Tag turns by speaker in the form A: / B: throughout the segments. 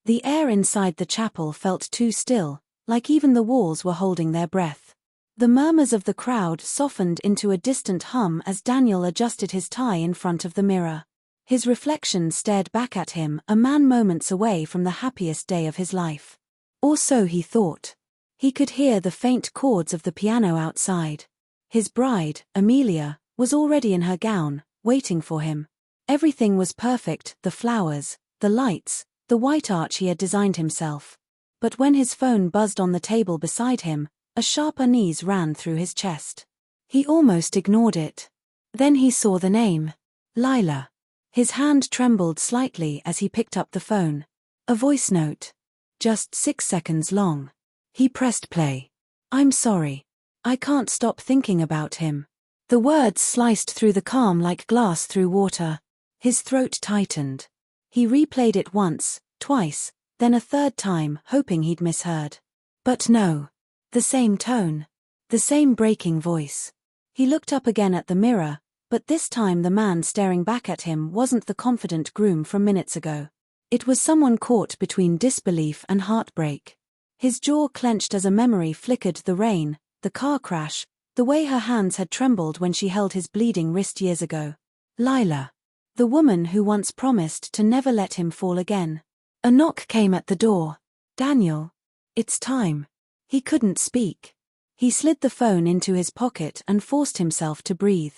A: The air inside the chapel felt too still, like even the walls were holding their breath. The murmurs of the crowd softened into a distant hum as Daniel adjusted his tie in front of the mirror. His reflection stared back at him, a man moments away from the happiest day of his life. Or so he thought. He could hear the faint chords of the piano outside. His bride, Amelia, was already in her gown, waiting for him. Everything was perfect, the flowers, the lights, the white arch he had designed himself. But when his phone buzzed on the table beside him, a sharp unease ran through his chest. He almost ignored it. Then he saw the name. Lila. His hand trembled slightly as he picked up the phone. A voice note. Just 6 seconds long. He pressed play. "I'm sorry. I can't stop thinking about him." The words sliced through the calm like glass through water. His throat tightened. He replayed it once, twice, then a third time, hoping he'd misheard. But no. The same tone. The same breaking voice. He looked up again at the mirror, but this time the man staring back at him wasn't the confident groom from minutes ago. It was someone caught between disbelief and heartbreak. His jaw clenched as a memory flickered: the rain, the car crash, the way her hands had trembled when she held his bleeding wrist years ago. Lila. The woman who once promised to never let him fall again. A knock came at the door. "Daniel. It's time." He couldn't speak. He slid the phone into his pocket and forced himself to breathe.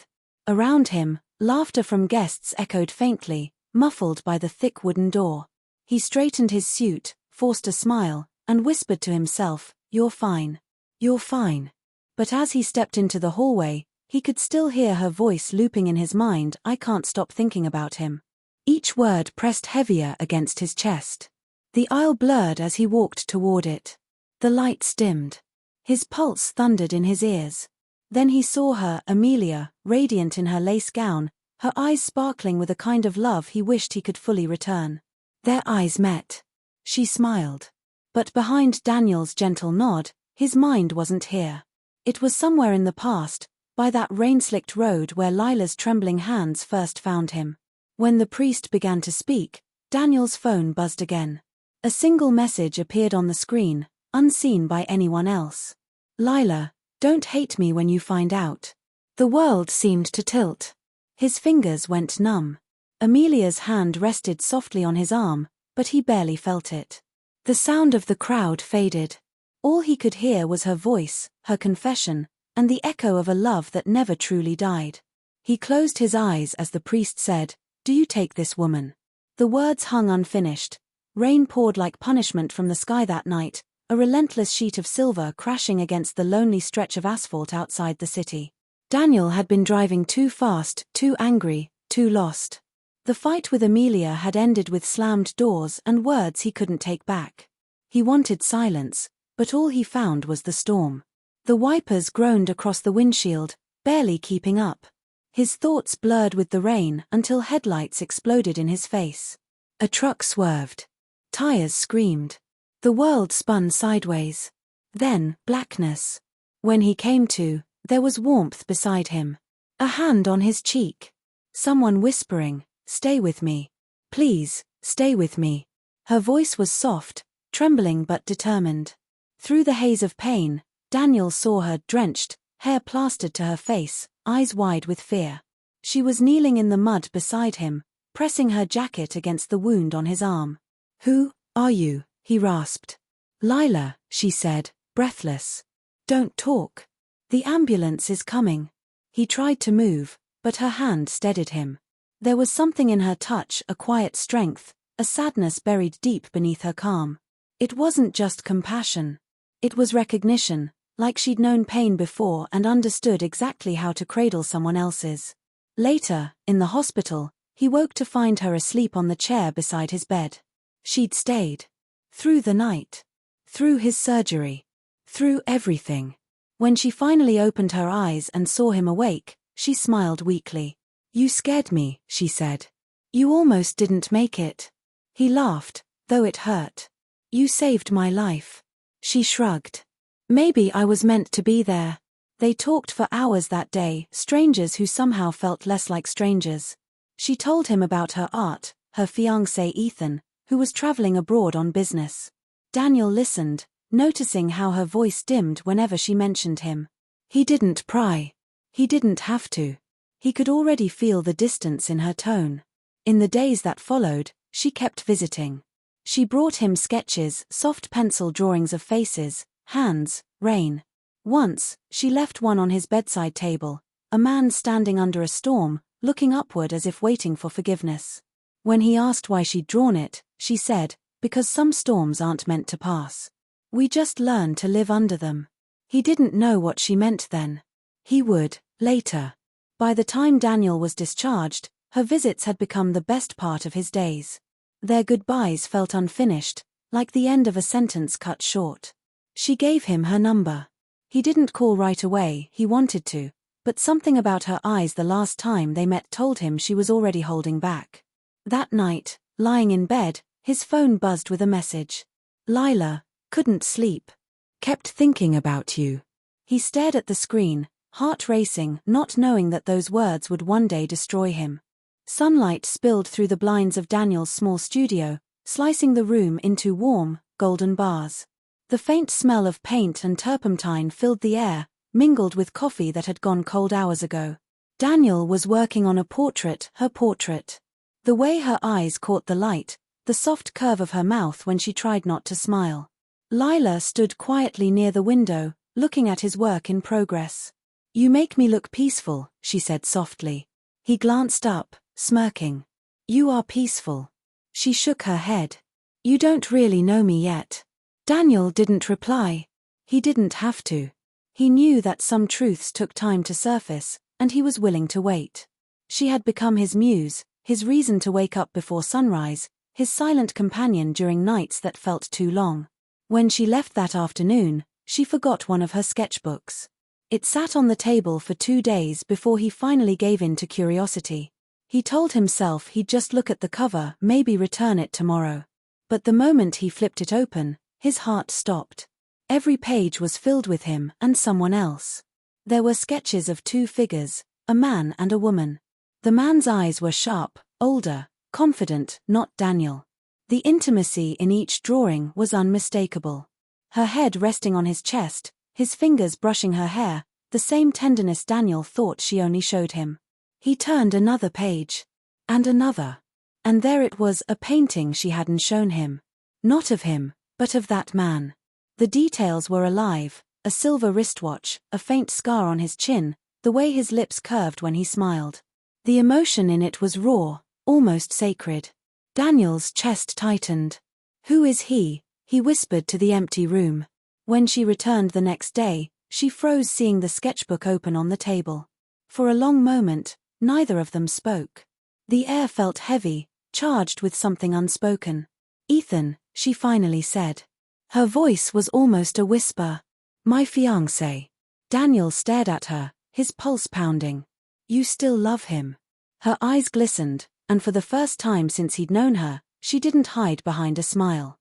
A: Around him, laughter from guests echoed faintly, muffled by the thick wooden door. He straightened his suit, forced a smile, and whispered to himself, "You're fine. You're fine." But as he stepped into the hallway, he could still hear her voice looping in his mind, "I can't stop thinking about him." Each word pressed heavier against his chest. The aisle blurred as he walked toward it. The lights dimmed. His pulse thundered in his ears. Then he saw her, Amelia, radiant in her lace gown, her eyes sparkling with a kind of love he wished he could fully return. Their eyes met. She smiled. But behind Daniel's gentle nod, his mind wasn't here. It was somewhere in the past, by that rain-slicked road where Lila's trembling hands first found him. When the priest began to speak, Daniel's phone buzzed again. A single message appeared on the screen, unseen by anyone else. "Lila, don't hate me when you find out." The world seemed to tilt. His fingers went numb. Amelia's hand rested softly on his arm, but he barely felt it. The sound of the crowd faded. All he could hear was her voice, her confession, and the echo of a love that never truly died. He closed his eyes as the priest said, "Do you take this woman?" The words hung unfinished. Rain poured like punishment from the sky that night, a relentless sheet of silver crashing against the lonely stretch of asphalt outside the city. Daniel had been driving too fast, too angry, too lost. The fight with Amelia had ended with slammed doors and words he couldn't take back. He wanted silence, but all he found was the storm. The wipers groaned across the windshield, barely keeping up. His thoughts blurred with the rain until headlights exploded in his face. A truck swerved. Tires screamed. The world spun sideways. Then, blackness. When he came to, there was warmth beside him. A hand on his cheek. Someone whispering, "Stay with me. Please, stay with me." Her voice was soft, trembling but determined. Through the haze of pain, Daniel saw her drenched, hair plastered to her face, eyes wide with fear. She was kneeling in the mud beside him, pressing her jacket against the wound on his arm. "Who are you?" he rasped. "Lila," she said, breathless. "Don't talk. The ambulance is coming." He tried to move, but her hand steadied him. There was something in her touch, a quiet strength, a sadness buried deep beneath her calm. It wasn't just compassion. It was recognition, like she'd known pain before and understood exactly how to cradle someone else's. Later, in the hospital, he woke to find her asleep on the chair beside his bed. She'd stayed. Through the night. Through his surgery. Through everything. When she finally opened her eyes and saw him awake, she smiled weakly. "You scared me," she said. "You almost didn't make it." He laughed, though it hurt. "You saved my life." She shrugged. "Maybe I was meant to be there." They talked for hours that day, strangers who somehow felt less like strangers. She told him about her art, her fiancé Ethan, who was traveling abroad on business. Daniel listened, noticing how her voice dimmed whenever she mentioned him. He didn't pry. He didn't have to. He could already feel the distance in her tone. In the days that followed, she kept visiting. She brought him sketches, soft pencil drawings of faces, hands, rain. Once, she left one on his bedside table, a man standing under a storm, looking upward as if waiting for forgiveness. When he asked why she'd drawn it, she said, "Because some storms aren't meant to pass. We just learn to live under them." He didn't know what she meant then. He would, later. By the time Daniel was discharged, her visits had become the best part of his days. Their goodbyes felt unfinished, like the end of a sentence cut short. She gave him her number. He didn't call right away, he wanted to, but something about her eyes the last time they met told him she was already holding back. That night, lying in bed, his phone buzzed with a message. "Lila, couldn't sleep. Kept thinking about you." He stared at the screen, heart racing, not knowing that those words would one day destroy him. Sunlight spilled through the blinds of Daniel's small studio, slicing the room into warm, golden bars. The faint smell of paint and turpentine filled the air, mingled with coffee that had gone cold hours ago. Daniel was working on a portrait, her portrait. The way her eyes caught the light, the soft curve of her mouth when she tried not to smile. Lila stood quietly near the window, looking at his work in progress. "You make me look peaceful," she said softly. He glanced up, smirking. "You are peaceful." She shook her head. "You don't really know me yet." Daniel didn't reply. He didn't have to. He knew that some truths took time to surface, and he was willing to wait. She had become his muse, his reason to wake up before sunrise, his silent companion during nights that felt too long. When she left that afternoon, she forgot one of her sketchbooks. It sat on the table for 2 days before he finally gave in to curiosity. He told himself he'd just look at the cover, maybe return it tomorrow. But the moment he flipped it open, his heart stopped. Every page was filled with him and someone else. There were sketches of 2 figures, a man and a woman. The man's eyes were sharp, older, confident, not Daniel. The intimacy in each drawing was unmistakable. Her head resting on his chest, his fingers brushing her hair, the same tenderness Daniel thought she only showed him. He turned another page. And another. And there it was, a painting she hadn't shown him. Not of him, but of that man. The details were alive, a silver wristwatch, a faint scar on his chin, the way his lips curved when he smiled. The emotion in it was raw, almost sacred. Daniel's chest tightened. "Who is he?" he whispered to the empty room. When she returned the next day, she froze seeing the sketchbook open on the table. For a long moment, neither of them spoke. The air felt heavy, charged with something unspoken. "Ethan," she finally said. Her voice was almost a whisper. "My fiancé." Daniel stared at her, his pulse pounding. "You still love him?" Her eyes glistened, and for the first time since he'd known her, she didn't hide behind a smile.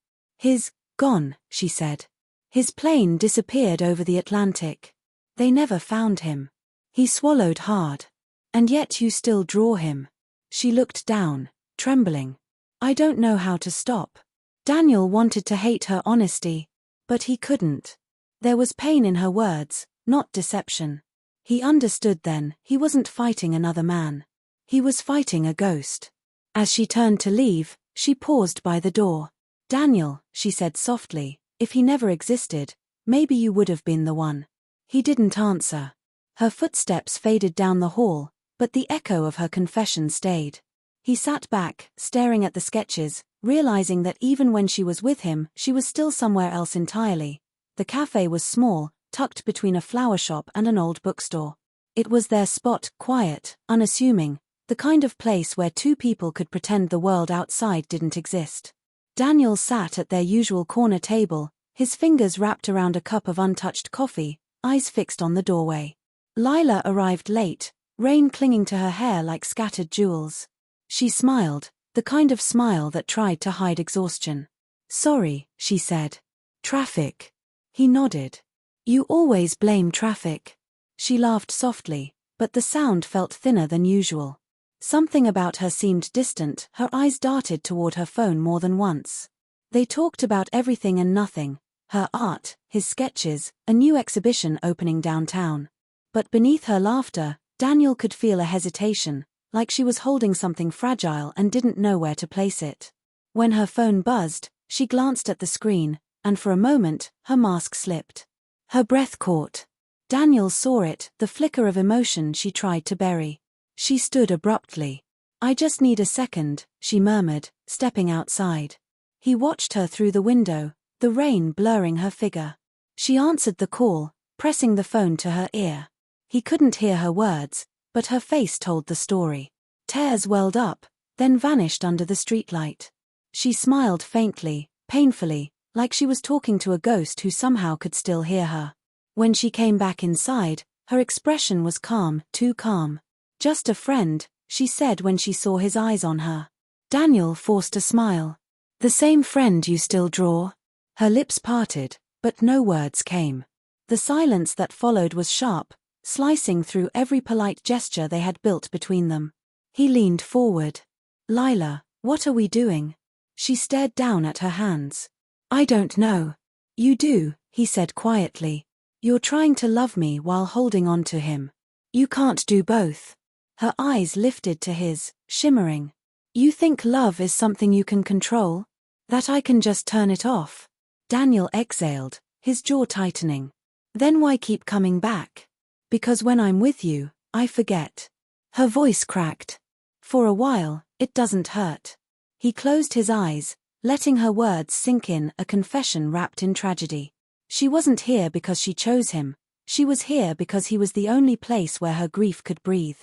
A: "Gone," she said. "His plane disappeared over the Atlantic. They never found him." He swallowed hard. "And yet you still draw him." She looked down, trembling. "I don't know how to stop." Daniel wanted to hate her honesty, but he couldn't. There was pain in her words, not deception. He understood then, he wasn't fighting another man. He was fighting a ghost. As she turned to leave, she paused by the door. "Daniel," she said softly, "if he never existed, maybe you would have been the one." He didn't answer. Her footsteps faded down the hall, but the echo of her confession stayed. He sat back, staring at the sketches, realizing that even when she was with him, she was still somewhere else entirely. The cafe was small, tucked between a flower shop and an old bookstore. It was their spot, quiet, unassuming, the kind of place where 2 people could pretend the world outside didn't exist. Daniel sat at their usual corner table, his fingers wrapped around a cup of untouched coffee, eyes fixed on the doorway. Lila arrived late, rain clinging to her hair like scattered jewels. She smiled, the kind of smile that tried to hide exhaustion. "Sorry," she said. "Traffic." He nodded. "You always blame traffic." She laughed softly, but the sound felt thinner than usual. Something about her seemed distant. Her eyes darted toward her phone more than once. They talked about everything and nothing, her art, his sketches, a new exhibition opening downtown. But beneath her laughter, Daniel could feel a hesitation, like she was holding something fragile and didn't know where to place it. When her phone buzzed, she glanced at the screen, and for a moment, her mask slipped. Her breath caught. Daniel saw it, the flicker of emotion she tried to bury. She stood abruptly. "I just need a second," she murmured, stepping outside. He watched her through the window, the rain blurring her figure. She answered the call, pressing the phone to her ear. He couldn't hear her words, but her face told the story. Tears welled up, then vanished under the streetlight. She smiled faintly, painfully, like she was talking to a ghost who somehow could still hear her. When she came back inside, her expression was calm, too calm. "Just a friend," she said when she saw his eyes on her. Daniel forced a smile. "The same friend you still draw?" Her lips parted, but no words came. The silence that followed was sharp, slicing through every polite gesture they had built between them. He leaned forward. "Lila, what are we doing?" She stared down at her hands. "I don't know." "You do," he said quietly. "You're trying to love me while holding on to him. You can't do both." Her eyes lifted to his, shimmering. "You think love is something you can control? That I can just turn it off?" Daniel exhaled, his jaw tightening. "Then why keep coming back?" "Because when I'm with you, I forget." Her voice cracked. "For a while, it doesn't hurt." He closed his eyes, letting her words sink in, a confession wrapped in tragedy. She wasn't here because she chose him. She was here because he was the only place where her grief could breathe.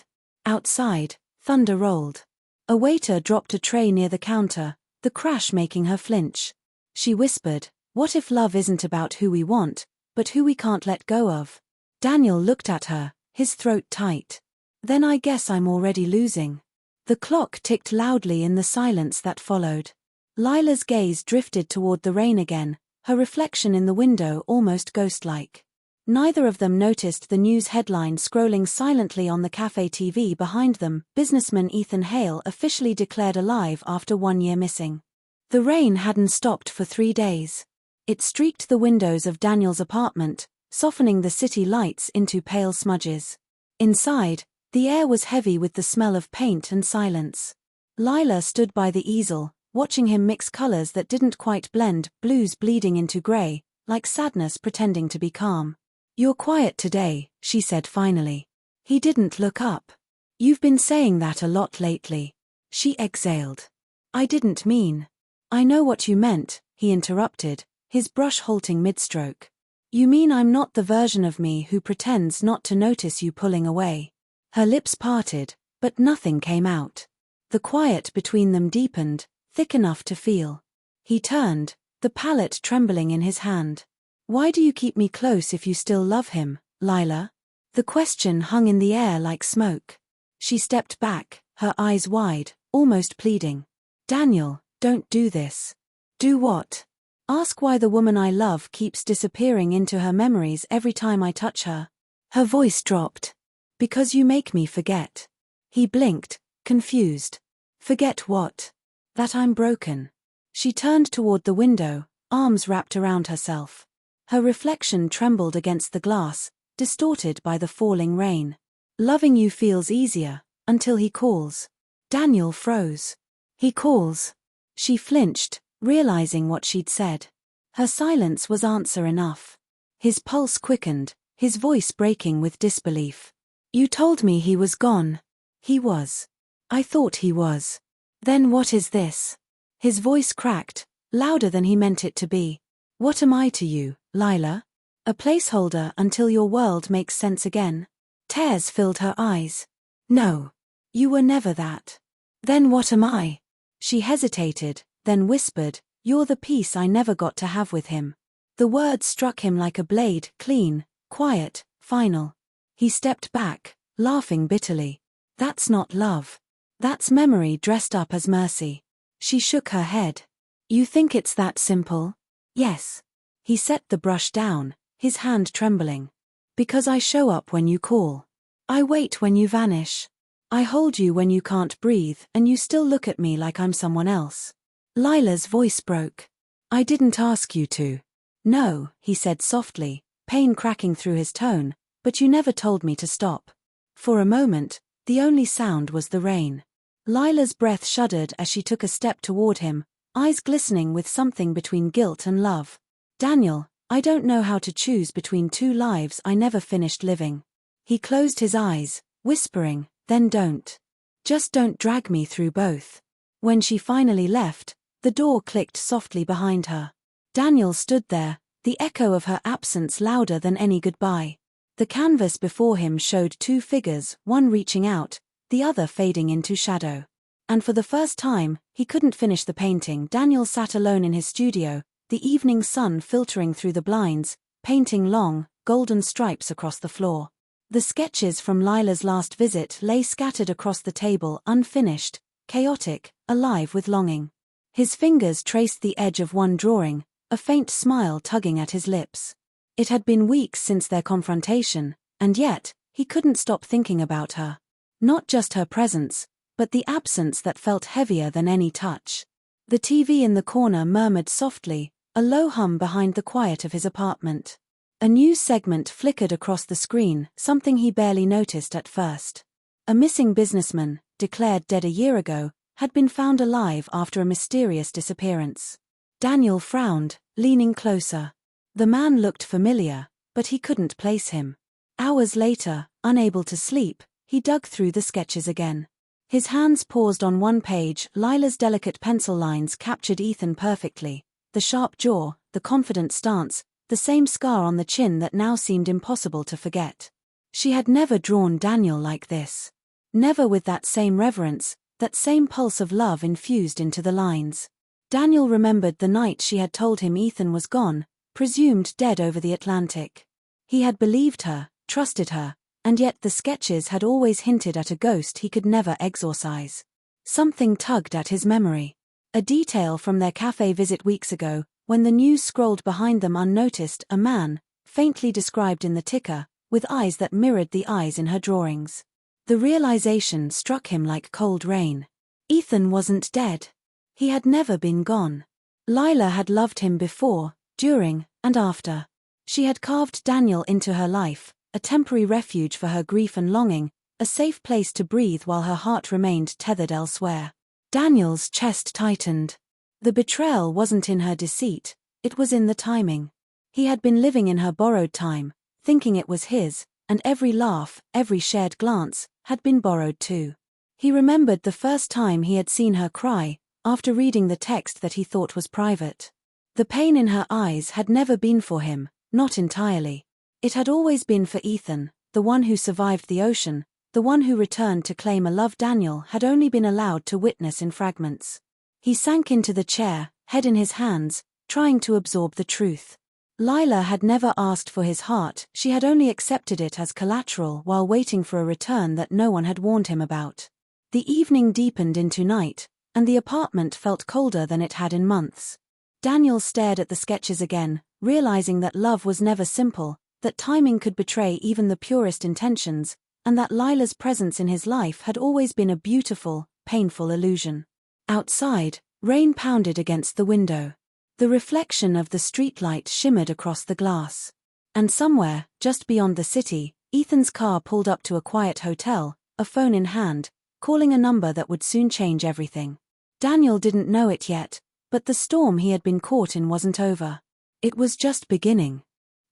A: Outside, thunder rolled. A waiter dropped a tray near the counter, the crash making her flinch. She whispered, "What if love isn't about who we want, but who we can't let go of?" Daniel looked at her, his throat tight. "Then I guess I'm already losing." The clock ticked loudly in the silence that followed. Lila's gaze drifted toward the rain again, her reflection in the window almost ghost-like. Neither of them noticed the news headline scrolling silently on the cafe TV behind them: businessman Ethan Hale officially declared alive after 1 year missing. The rain hadn't stopped for 3 days. It streaked the windows of Daniel's apartment, softening the city lights into pale smudges. Inside, the air was heavy with the smell of paint and silence. Lila stood by the easel, watching him mix colors that didn't quite blend, blues bleeding into gray, like sadness pretending to be calm. "You're quiet today," she said finally. He didn't look up. "You've been saying that a lot lately." She exhaled. "I didn't mean." "I know what you meant," he interrupted, his brush halting mid-stroke. "You mean I'm not the version of me who pretends not to notice you pulling away." Her lips parted, but nothing came out. The quiet between them deepened, thick enough to feel. He turned, the palette trembling in his hand. "Why do you keep me close if you still love him, Lila?" The question hung in the air like smoke. She stepped back, her eyes wide, almost pleading. "Daniel, don't do this." "Do what?" "Ask why the woman I love keeps disappearing into her memories every time I touch her." Her voice dropped. "Because you make me forget." He blinked, confused. "Forget what?" "That I'm broken." She turned toward the window, arms wrapped around herself. Her reflection trembled against the glass, distorted by the falling rain. "Loving you feels easier, until he calls." Daniel froze. "He calls." She flinched, realizing what she'd said. Her silence was answer enough. His pulse quickened, his voice breaking with disbelief. "You told me he was gone." "He was. I thought he was." "Then what is this?" His voice cracked, louder than he meant it to be. "What am I to you, Lila? A placeholder until your world makes sense again?" Tears filled her eyes. "No. You were never that." "Then what am I?" She hesitated, then whispered, "You're the peace I never got to have with him." The words struck him like a blade, clean, quiet, final. He stepped back, laughing bitterly. "That's not love. That's memory dressed up as mercy." She shook her head. "You think it's that simple?" "Yes." He set the brush down, his hand trembling. "Because I show up when you call. I wait when you vanish." I hold you when you can't breathe and you still look at me like I'm someone else. Lila's voice broke. I didn't ask you to. No, he said softly, pain cracking through his tone, but you never told me to stop. For a moment, the only sound was the rain. Lila's breath shuddered as she took a step toward him, eyes glistening with something between guilt and love. Daniel, I don't know how to choose between two lives I never finished living. He closed his eyes, whispering, then don't. Just don't drag me through both. When she finally left, the door clicked softly behind her. Daniel stood there, the echo of her absence louder than any goodbye. The canvas before him showed two figures, one reaching out, the other fading into shadow. And for the first time, he couldn't finish the painting. Daniel sat alone in his studio, the evening sun filtering through the blinds, painting long, golden stripes across the floor. The sketches from Lila's last visit lay scattered across the table, unfinished, chaotic, alive with longing. His fingers traced the edge of one drawing, a faint smile tugging at his lips. It had been weeks since their confrontation, and yet, he couldn't stop thinking about her. Not just her presence, but the absence that felt heavier than any touch. The TV in the corner murmured softly, a low hum behind the quiet of his apartment. A news segment flickered across the screen, something he barely noticed at first. A missing businessman, declared dead a year ago, had been found alive after a mysterious disappearance. Daniel frowned, leaning closer. The man looked familiar, but he couldn't place him. Hours later, unable to sleep, he dug through the sketches again. His hands paused on one page. Lila's delicate pencil lines captured Ethan perfectly. The sharp jaw, the confident stance, the same scar on the chin that now seemed impossible to forget. She had never drawn Daniel like this. Never with that same reverence, that same pulse of love infused into the lines. Daniel remembered the night she had told him Ethan was gone, presumed dead over the Atlantic. He had believed her, trusted her, and yet the sketches had always hinted at a ghost he could never exorcise. Something tugged at his memory. A detail from their cafe visit weeks ago, when the news scrolled behind them unnoticed, a man, faintly described in the ticker, with eyes that mirrored the eyes in her drawings. The realization struck him like cold rain. Ethan wasn't dead. He had never been gone. Lila had loved him before, during, and after. She had carved Daniel into her life, a temporary refuge for her grief and longing, a safe place to breathe while her heart remained tethered elsewhere. Daniel's chest tightened. The betrayal wasn't in her deceit, it was in the timing. He had been living in her borrowed time, thinking it was his, and every laugh, every shared glance, had been borrowed too. He remembered the first time he had seen her cry, after reading the text that he thought was private. The pain in her eyes had never been for him, not entirely. It had always been for Ethan, the one who survived the ocean, the one who returned to claim a love Daniel had only been allowed to witness in fragments. He sank into the chair, head in his hands, trying to absorb the truth. Lila had never asked for his heart, she had only accepted it as collateral while waiting for a return that no one had warned him about. The evening deepened into night, and the apartment felt colder than it had in months. Daniel stared at the sketches again, realizing that love was never simple, that timing could betray even the purest intentions, and that Lila's presence in his life had always been a beautiful, painful illusion. Outside, rain pounded against the window. The reflection of the streetlight shimmered across the glass. And somewhere, just beyond the city, Ethan's car pulled up to a quiet hotel, a phone in hand, calling a number that would soon change everything. Daniel didn't know it yet, but the storm he had been caught in wasn't over. It was just beginning.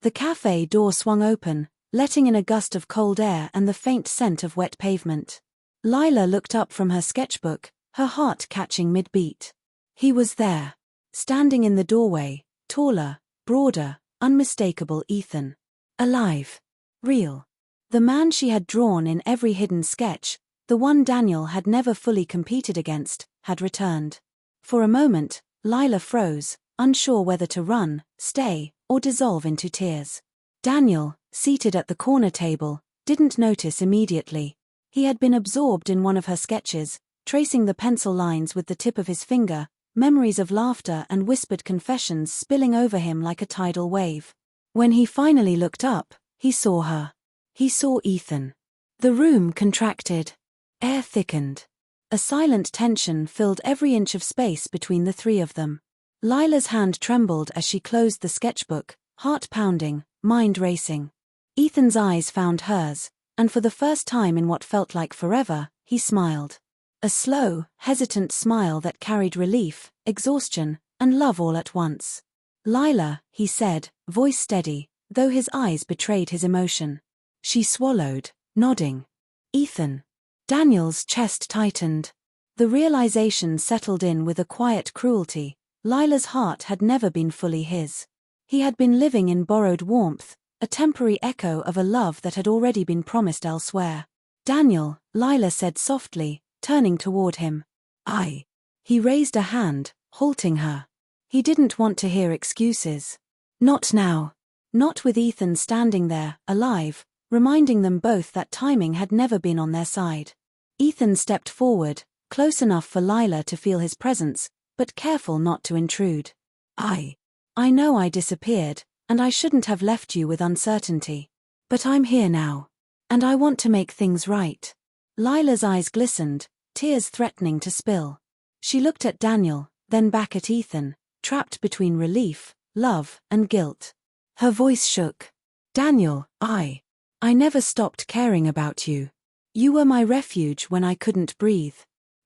A: The cafe door swung open, letting in a gust of cold air and the faint scent of wet pavement. Lila looked up from her sketchbook, her heart catching mid-beat. He was there. Standing in the doorway, taller, broader, unmistakable Ethan. Alive. Real. The man she had drawn in every hidden sketch, the one Daniel had never fully competed against, had returned. For a moment, Lila froze, unsure whether to run, stay, or dissolve into tears. Daniel, seated at the corner table, didn't notice immediately. He had been absorbed in one of her sketches, tracing the pencil lines with the tip of his finger, memories of laughter and whispered confessions spilling over him like a tidal wave. When he finally looked up, he saw her. He saw Ethan. The room contracted. Air thickened. A silent tension filled every inch of space between the three of them. Lila's hand trembled as she closed the sketchbook, heart pounding, mind racing. Ethan's eyes found hers, and for the first time in what felt like forever, he smiled. A slow, hesitant smile that carried relief, exhaustion, and love all at once. "Lila," he said, voice steady, though his eyes betrayed his emotion. She swallowed, nodding. "Ethan." Daniel's chest tightened. The realization settled in with a quiet cruelty. Lila's heart had never been fully his. He had been living in borrowed warmth, a temporary echo of a love that had already been promised elsewhere. "Daniel," Lila said softly, turning toward him. "I." He raised a hand, halting her. He didn't want to hear excuses. Not now. Not with Ethan standing there, alive, reminding them both that timing had never been on their side. Ethan stepped forward, close enough for Lila to feel his presence, but careful not to intrude. I know I disappeared, and I shouldn't have left you with uncertainty. But I'm here now. And I want to make things right." Lila's eyes glistened, tears threatening to spill. She looked at Daniel, then back at Ethan, trapped between relief, love, and guilt. Her voice shook. "Daniel, I never stopped caring about you. You were my refuge when I couldn't breathe.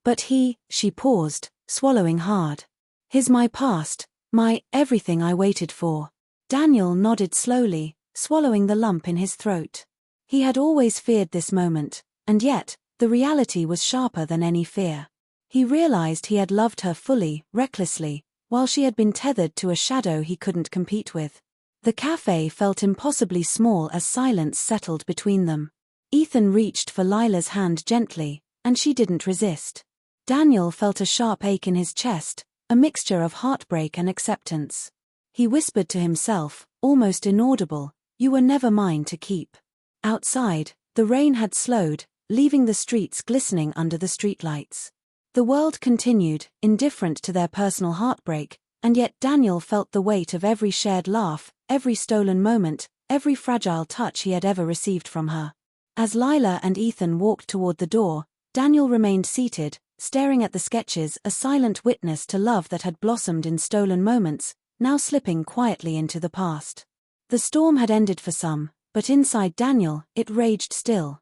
A: But she paused, swallowing hard. He's my past, my everything I waited for." Daniel nodded slowly, swallowing the lump in his throat. He had always feared this moment, and yet, the reality was sharper than any fear. He realized he had loved her fully, recklessly, while she had been tethered to a shadow he couldn't compete with. The cafe felt impossibly small as silence settled between them. Ethan reached for Lila's hand gently, and she didn't resist. Daniel felt a sharp ache in his chest, a mixture of heartbreak and acceptance. He whispered to himself, almost inaudible, "You were never mine to keep." Outside, the rain had slowed, leaving the streets glistening under the streetlights. The world continued, indifferent to their personal heartbreak, and yet Daniel felt the weight of every shared laugh, every stolen moment, every fragile touch he had ever received from her. As Lila and Ethan walked toward the door, Daniel remained seated, staring at the sketches, a silent witness to love that had blossomed in stolen moments, now slipping quietly into the past. The storm had ended for some, but inside Daniel, it raged still.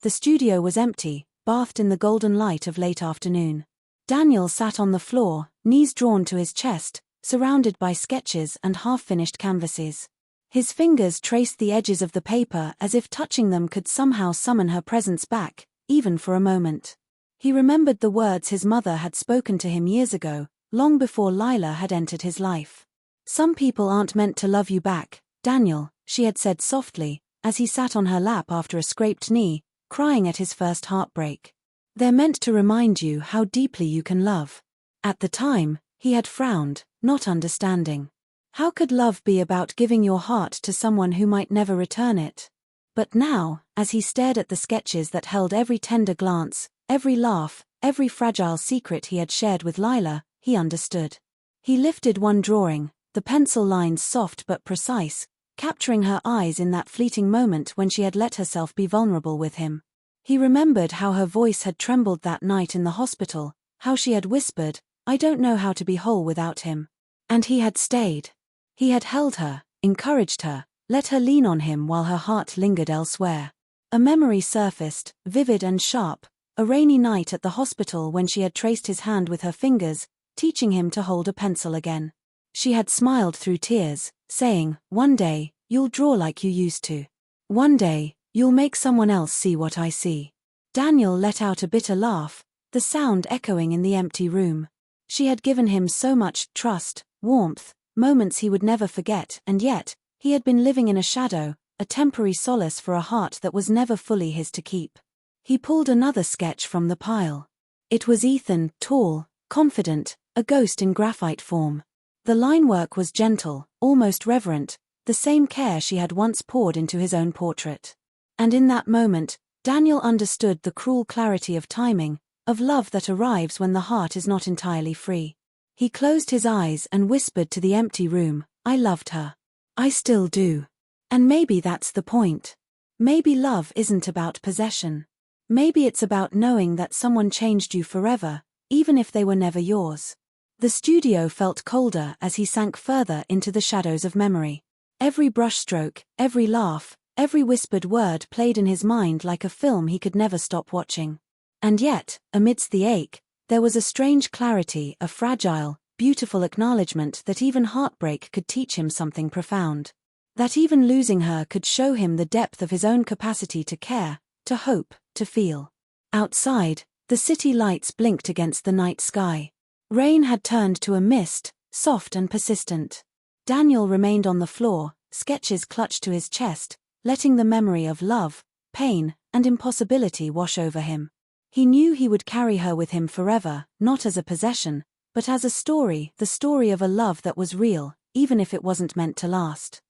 A: The studio was empty, bathed in the golden light of late afternoon. Daniel sat on the floor, knees drawn to his chest, surrounded by sketches and half-finished canvases. His fingers traced the edges of the paper as if touching them could somehow summon her presence back, even for a moment. He remembered the words his mother had spoken to him years ago, long before Lila had entered his life. "Some people aren't meant to love you back, Daniel," she had said softly, as he sat on her lap after a scraped knee, crying at his first heartbreak. "They're meant to remind you how deeply you can love." At the time, he had frowned, not understanding. How could love be about giving your heart to someone who might never return it? But now, as he stared at the sketches that held every tender glance, every laugh, every fragile secret he had shared with Lila, he understood. He lifted one drawing, the pencil lines soft but precise, capturing her eyes in that fleeting moment when she had let herself be vulnerable with him. He remembered how her voice had trembled that night in the hospital, how she had whispered, "I don't know how to be whole without him." And he had stayed. He had held her, encouraged her, let her lean on him while her heart lingered elsewhere. A memory surfaced, vivid and sharp, a rainy night at the hospital when she had traced his hand with her fingers, teaching him to hold a pencil again. She had smiled through tears, saying, "One day, you'll draw like you used to. One day, you'll make someone else see what I see." Daniel let out a bitter laugh, the sound echoing in the empty room. She had given him so much trust, warmth, moments he would never forget, and yet, he had been living in a shadow, a temporary solace for a heart that was never fully his to keep. He pulled another sketch from the pile. It was Ethan, tall, confident, a ghost in graphite form. The line work was gentle, almost reverent, the same care she had once poured into his own portrait. And in that moment, Daniel understood the cruel clarity of timing, of love that arrives when the heart is not entirely free. He closed his eyes and whispered to the empty room, "I loved her. I still do. And maybe that's the point. Maybe love isn't about possession. Maybe it's about knowing that someone changed you forever, even if they were never yours. The studio felt colder as he sank further into the shadows of memory. Every brushstroke, every laugh, every whispered word played in his mind like a film he could never stop watching. And yet, amidst the ache, there was a strange clarity, a fragile, beautiful acknowledgement that even heartbreak could teach him something profound. That even losing her could show him the depth of his own capacity to care, to hope, to feel. Outside, the city lights blinked against the night sky. Rain had turned to a mist, soft and persistent. Daniel remained on the floor, sketches clutched to his chest, letting the memory of love, pain, and impossibility wash over him. He knew he would carry her with him forever, not as a possession, but as a story, the story of a love that was real, even if it wasn't meant to last.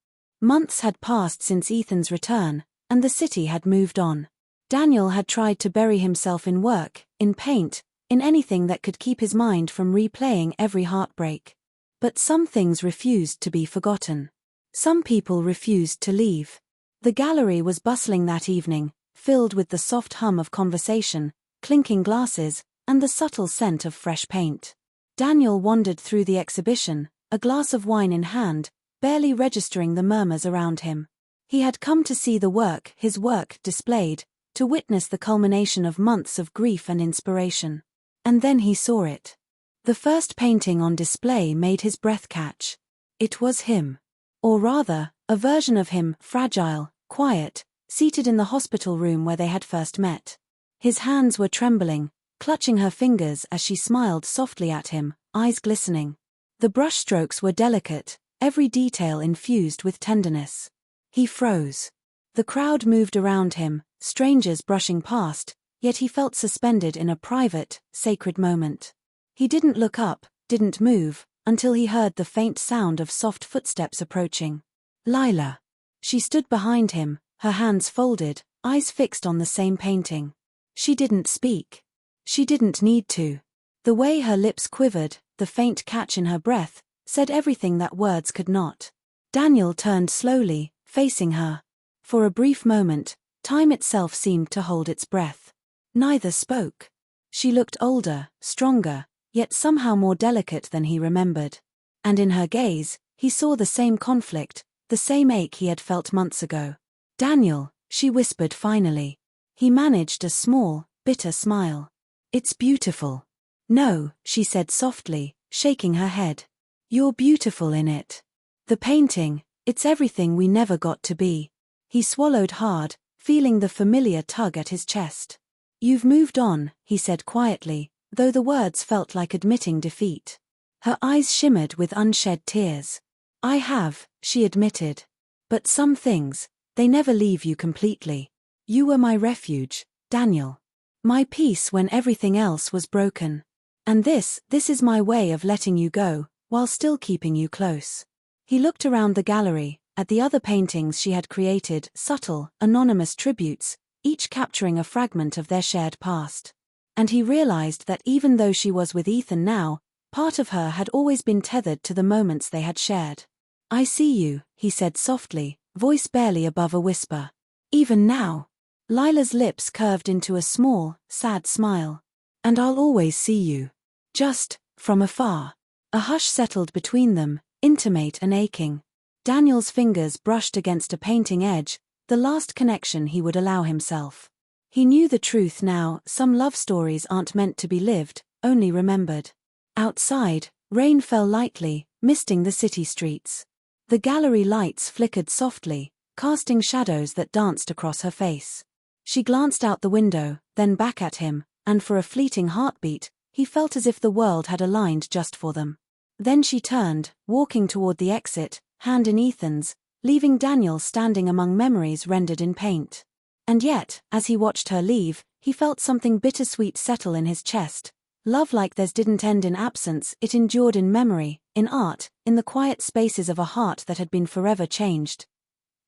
A: Months had passed since Ethan's return, and the city had moved on. Daniel had tried to bury himself in work, in paint, in anything that could keep his mind from replaying every heartbreak. But some things refused to be forgotten. Some people refused to leave. The gallery was bustling that evening, filled with the soft hum of conversation, clinking glasses, and the subtle scent of fresh paint. Daniel wandered through the exhibition, a glass of wine in hand, barely registering the murmurs around him. He had come to see the work, his work, displayed, to witness the culmination of months of grief and inspiration. And then he saw it. The first painting on display made his breath catch. It was him. Or rather, a version of him, fragile, quiet, seated in the hospital room where they had first met. His hands were trembling, clutching her fingers as she smiled softly at him, eyes glistening. The brushstrokes were delicate, every detail infused with tenderness. He froze. The crowd moved around him, strangers brushing past, yet he felt suspended in a private, sacred moment. He didn't look up, didn't move, until he heard the faint sound of soft footsteps approaching. Lila. She stood behind him, her hands folded, eyes fixed on the same painting. She didn't speak. She didn't need to. The way her lips quivered, the faint catch in her breath, said everything that words could not. Daniel turned slowly, facing her. For a brief moment, time itself seemed to hold its breath. Neither spoke. She looked older, stronger, yet somehow more delicate than he remembered. And in her gaze, he saw the same conflict, the same ache he had felt months ago. Daniel, she whispered finally. He managed a small, bitter smile. It's beautiful. No, she said softly, shaking her head. You're beautiful in it. The painting, it's everything we never got to be. He swallowed hard, feeling the familiar tug at his chest. You've moved on, he said quietly, though the words felt like admitting defeat. Her eyes shimmered with unshed tears. I have, she admitted. But some things, they never leave you completely. You were my refuge, Daniel. My peace when everything else was broken. And this is my way of letting you go, while still keeping you close. He looked around the gallery, at the other paintings she had created, subtle, anonymous tributes, each capturing a fragment of their shared past. And he realized that even though she was with Ethan now, part of her had always been tethered to the moments they had shared. I see you, he said softly, voice barely above a whisper. Even now. Lila's lips curved into a small, sad smile. And I'll always see you. Just, from afar. A hush settled between them, intimate and aching. Daniel's fingers brushed against a painting edge, the last connection he would allow himself. He knew the truth now, some love stories aren't meant to be lived, only remembered. Outside, rain fell lightly, misting the city streets. The gallery lights flickered softly, casting shadows that danced across her face. She glanced out the window, then back at him, and for a fleeting heartbeat, he felt as if the world had aligned just for them. Then she turned, walking toward the exit, hand in Ethan's, leaving Daniel standing among memories rendered in paint. And yet, as he watched her leave, he felt something bittersweet settle in his chest. Love like theirs didn't end in absence, it endured in memory, in art, in the quiet spaces of a heart that had been forever changed.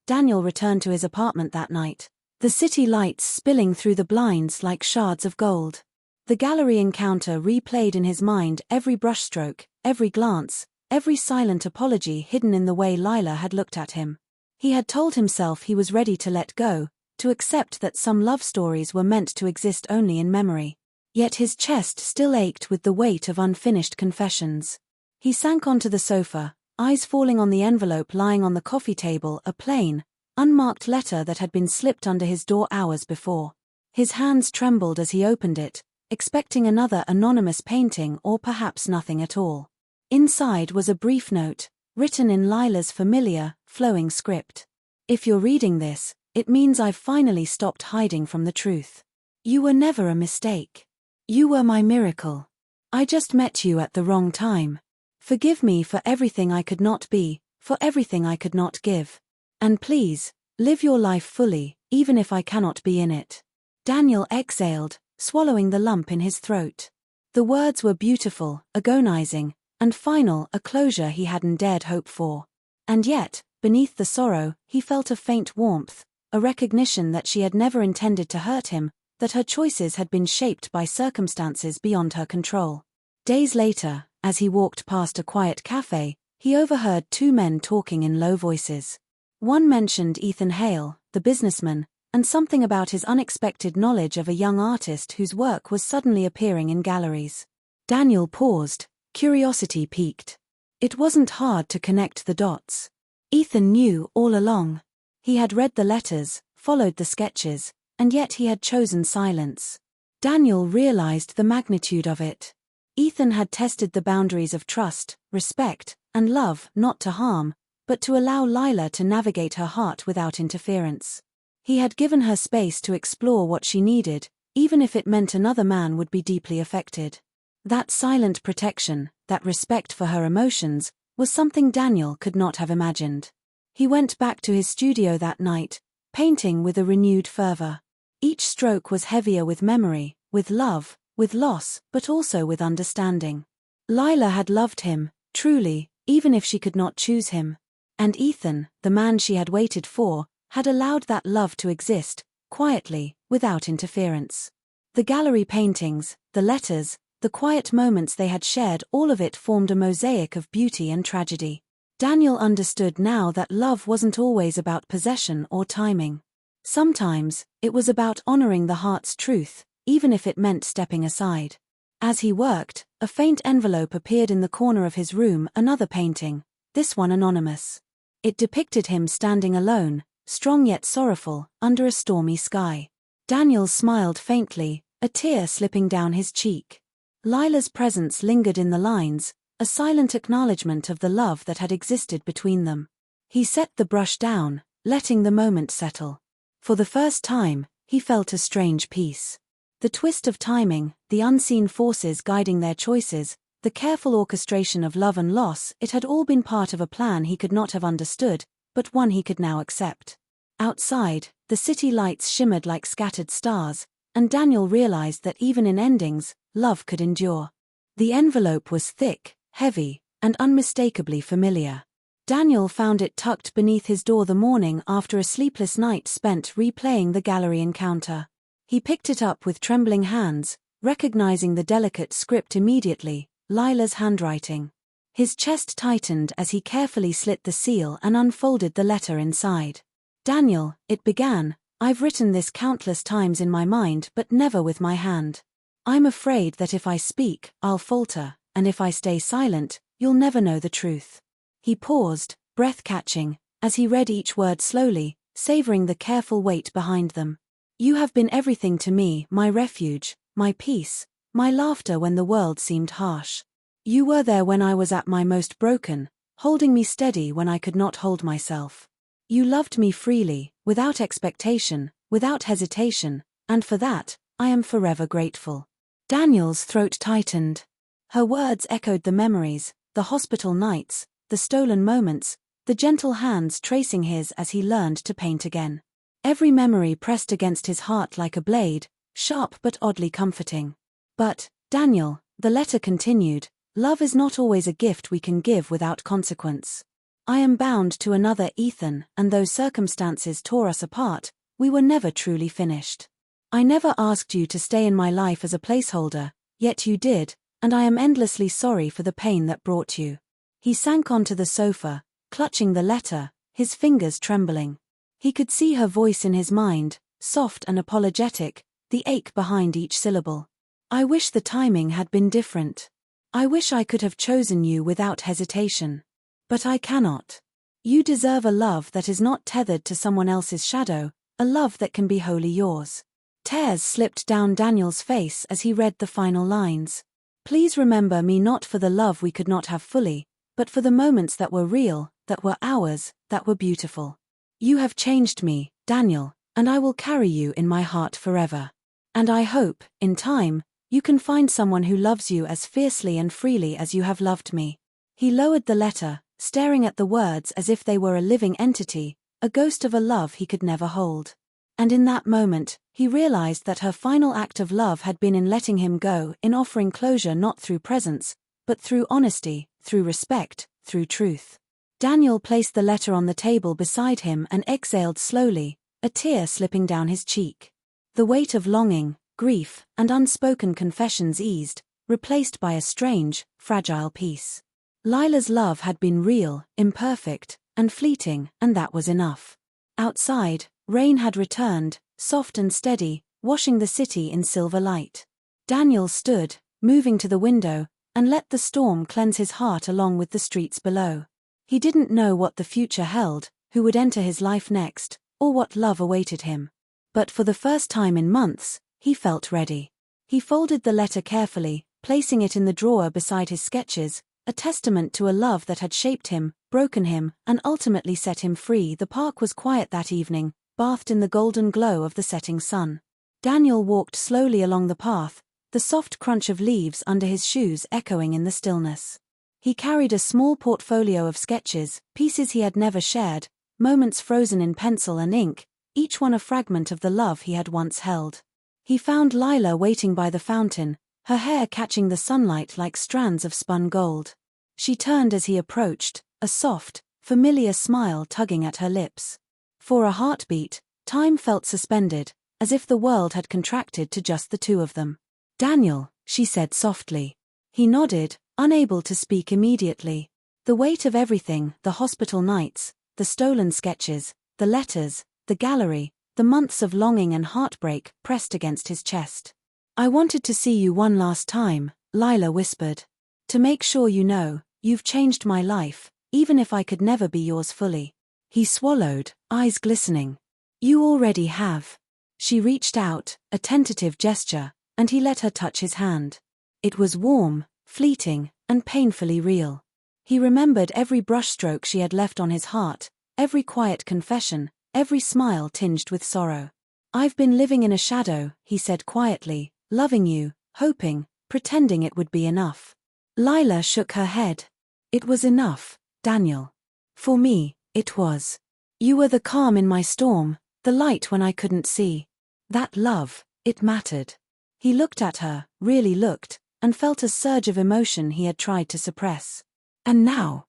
A: Daniel returned to his apartment that night. The city lights spilling through the blinds like shards of gold. The gallery encounter replayed in his mind every brushstroke, every glance, every silent apology hidden in the way Lila had looked at him. He had told himself he was ready to let go, to accept that some love stories were meant to exist only in memory. Yet his chest still ached with the weight of unfinished confessions. He sank onto the sofa, eyes falling on the envelope lying on the coffee table, a plain, unmarked letter that had been slipped under his door hours before. His hands trembled as he opened it, expecting another anonymous painting or perhaps nothing at all. Inside was a brief note, written in Lila's familiar, flowing script. "If you're reading this, it means I've finally stopped hiding from the truth. You were never a mistake. You were my miracle. I just met you at the wrong time. Forgive me for everything I could not be, for everything I could not give. And please, live your life fully, even if I cannot be in it." Daniel exhaled, swallowing the lump in his throat. The words were beautiful, agonizing, and final, a closure he hadn't dared hope for. And yet, beneath the sorrow, he felt a faint warmth, a recognition that she had never intended to hurt him, that her choices had been shaped by circumstances beyond her control. Days later, as he walked past a quiet cafe, he overheard two men talking in low voices. One mentioned Ethan Hale, the businessman, and something about his unexpected knowledge of a young artist whose work was suddenly appearing in galleries. Daniel paused, curiosity piqued. It wasn't hard to connect the dots. Ethan knew all along. He had read the letters, followed the sketches, and yet he had chosen silence. Daniel realized the magnitude of it. Ethan had tested the boundaries of trust, respect, and love, not to harm, but to allow Lila to navigate her heart without interference. He had given her space to explore what she needed, even if it meant another man would be deeply affected. That silent protection, that respect for her emotions, was something Daniel could not have imagined. He went back to his studio that night, painting with a renewed fervor. Each stroke was heavier with memory, with love, with loss, but also with understanding. Lila had loved him, truly, even if she could not choose him. And Ethan, the man she had waited for, had allowed that love to exist, quietly, without interference. The gallery paintings, the letters, the quiet moments they had shared, all of it formed a mosaic of beauty and tragedy. Daniel understood now that love wasn't always about possession or timing. Sometimes, it was about honoring the heart's truth, even if it meant stepping aside. As he worked, a faint envelope appeared in the corner of his room, another painting, this one anonymous. It depicted him standing alone, strong yet sorrowful, under a stormy sky. Daniel smiled faintly, a tear slipping down his cheek. Lila's presence lingered in the lines, a silent acknowledgement of the love that had existed between them. He set the brush down, letting the moment settle. For the first time, he felt a strange peace. The twist of timing, the unseen forces guiding their choices, the careful orchestration of love and loss, it had all been part of a plan he could not have understood, but one he could now accept. Outside, the city lights shimmered like scattered stars, and Daniel realized that even in endings, love could endure. The envelope was thick, heavy, and unmistakably familiar. Daniel found it tucked beneath his door the morning after a sleepless night spent replaying the gallery encounter. He picked it up with trembling hands, recognizing the delicate script immediately, Lila's handwriting. His chest tightened as he carefully slit the seal and unfolded the letter inside. "Daniel," it began, "I've written this countless times in my mind but never with my hand. I'm afraid that if I speak, I'll falter, and if I stay silent, you'll never know the truth." He paused, breath-catching, as he read each word slowly, savoring the careful weight behind them. "You have been everything to me, my refuge, my peace, my laughter when the world seemed harsh. You were there when I was at my most broken, holding me steady when I could not hold myself. You loved me freely, without expectation, without hesitation, and for that, I am forever grateful." Daniel's throat tightened. Her words echoed the memories, the hospital nights, the stolen moments, the gentle hands tracing his as he learned to paint again. Every memory pressed against his heart like a blade, sharp but oddly comforting. "But, Daniel," the letter continued, "love is not always a gift we can give without consequence. I am bound to another Ethan, and though circumstances tore us apart, we were never truly finished. I never asked you to stay in my life as a placeholder, yet you did, and I am endlessly sorry for the pain that brought you." He sank onto the sofa, clutching the letter, his fingers trembling. He could see her voice in his mind, soft and apologetic, the ache behind each syllable. I wish the timing had been different. I wish I could have chosen you without hesitation. But I cannot. You deserve a love that is not tethered to someone else's shadow, a love that can be wholly yours. Tears slipped down Daniel's face as he read the final lines. Please remember me not for the love we could not have fully, but for the moments that were real, that were ours, that were beautiful. You have changed me, Daniel, and I will carry you in my heart forever. And I hope, in time, you can find someone who loves you as fiercely and freely as you have loved me. He lowered the letter, staring at the words as if they were a living entity, a ghost of a love he could never hold. And in that moment, he realized that her final act of love had been in letting him go, in offering closure not through presence, but through honesty, through respect, through truth. Daniel placed the letter on the table beside him and exhaled slowly, a tear slipping down his cheek. The weight of longing, grief, and unspoken confessions eased, replaced by a strange, fragile peace. Lila's love had been real, imperfect, and fleeting, and that was enough. Outside, rain had returned, soft and steady, washing the city in silver light. Daniel stood, moving to the window, and let the storm cleanse his heart along with the streets below. He didn't know what the future held, who would enter his life next, or what love awaited him. But for the first time in months, he felt ready. He folded the letter carefully, placing it in the drawer beside his sketches, a testament to a love that had shaped him, broken him, and ultimately set him free. The park was quiet that evening, bathed in the golden glow of the setting sun. Daniel walked slowly along the path, the soft crunch of leaves under his shoes echoing in the stillness. He carried a small portfolio of sketches, pieces he had never shared, moments frozen in pencil and ink, each one a fragment of the love he had once held. He found Lila waiting by the fountain, her hair catching the sunlight like strands of spun gold. She turned as he approached, a soft, familiar smile tugging at her lips. For a heartbeat, time felt suspended, as if the world had contracted to just the two of them. "Daniel," she said softly. He nodded, unable to speak immediately. The weight of everything, the hospital nights, the stolen sketches, the letters, the gallery, the months of longing and heartbreak, pressed against his chest. "I wanted to see you one last time," Lila whispered. "To make sure you know, you've changed my life, even if I could never be yours fully." He swallowed, eyes glistening. "You already have." She reached out, a tentative gesture, and he let her touch his hand. It was warm, fleeting, and painfully real. He remembered every brushstroke she had left on his heart, every quiet confession, every smile tinged with sorrow. "I've been living in a shadow," he said quietly, "loving you, hoping, pretending it would be enough." Lila shook her head. "It was enough, Daniel. For me, it was. You were the calm in my storm, the light when I couldn't see. That love, it mattered." He looked at her, really looked, and felt a surge of emotion he had tried to suppress. "And now,"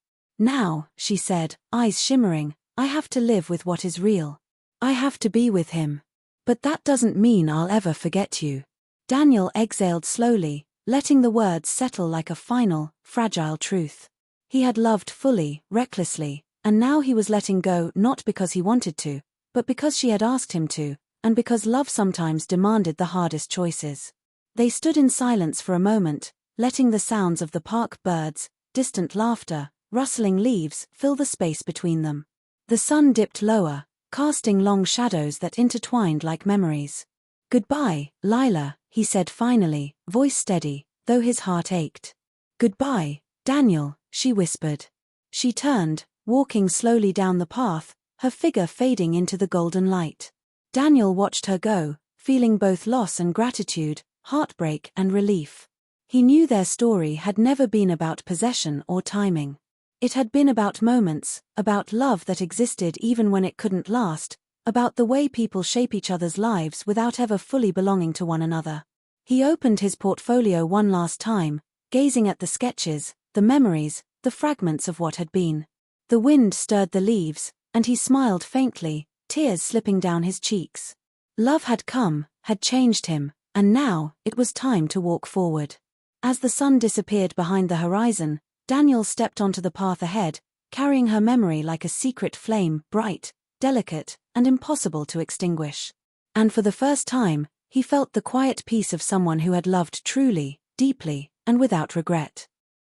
A: she said, eyes shimmering, "I have to live with what is real. I have to be with him. But that doesn't mean I'll ever forget you." Daniel exhaled slowly, letting the words settle like a final, fragile truth. He had loved fully, recklessly, and now he was letting go not because he wanted to, but because she had asked him to, and because love sometimes demanded the hardest choices. They stood in silence for a moment, letting the sounds of the park birds, distant laughter, rustling leaves fill the space between them. The sun dipped lower, casting long shadows that intertwined like memories. "Goodbye, Lila," he said finally, voice steady, though his heart ached. "Goodbye, Daniel," she whispered. She turned, walking slowly down the path, her figure fading into the golden light. Daniel watched her go, feeling both loss and gratitude, heartbreak and relief. He knew their story had never been about possession or timing. It had been about moments, about love that existed even when it couldn't last, about the way people shape each other's lives without ever fully belonging to one another. He opened his portfolio one last time, gazing at the sketches, the memories, the fragments of what had been. The wind stirred the leaves, and he smiled faintly, tears slipping down his cheeks. Love had come, had changed him, and now, it was time to walk forward. As the sun disappeared behind the horizon, Daniel stepped onto the path ahead, carrying her memory like a secret flame, bright, delicate, and impossible to extinguish. And for the first time, he felt the quiet peace of someone who had loved truly, deeply, and without regret.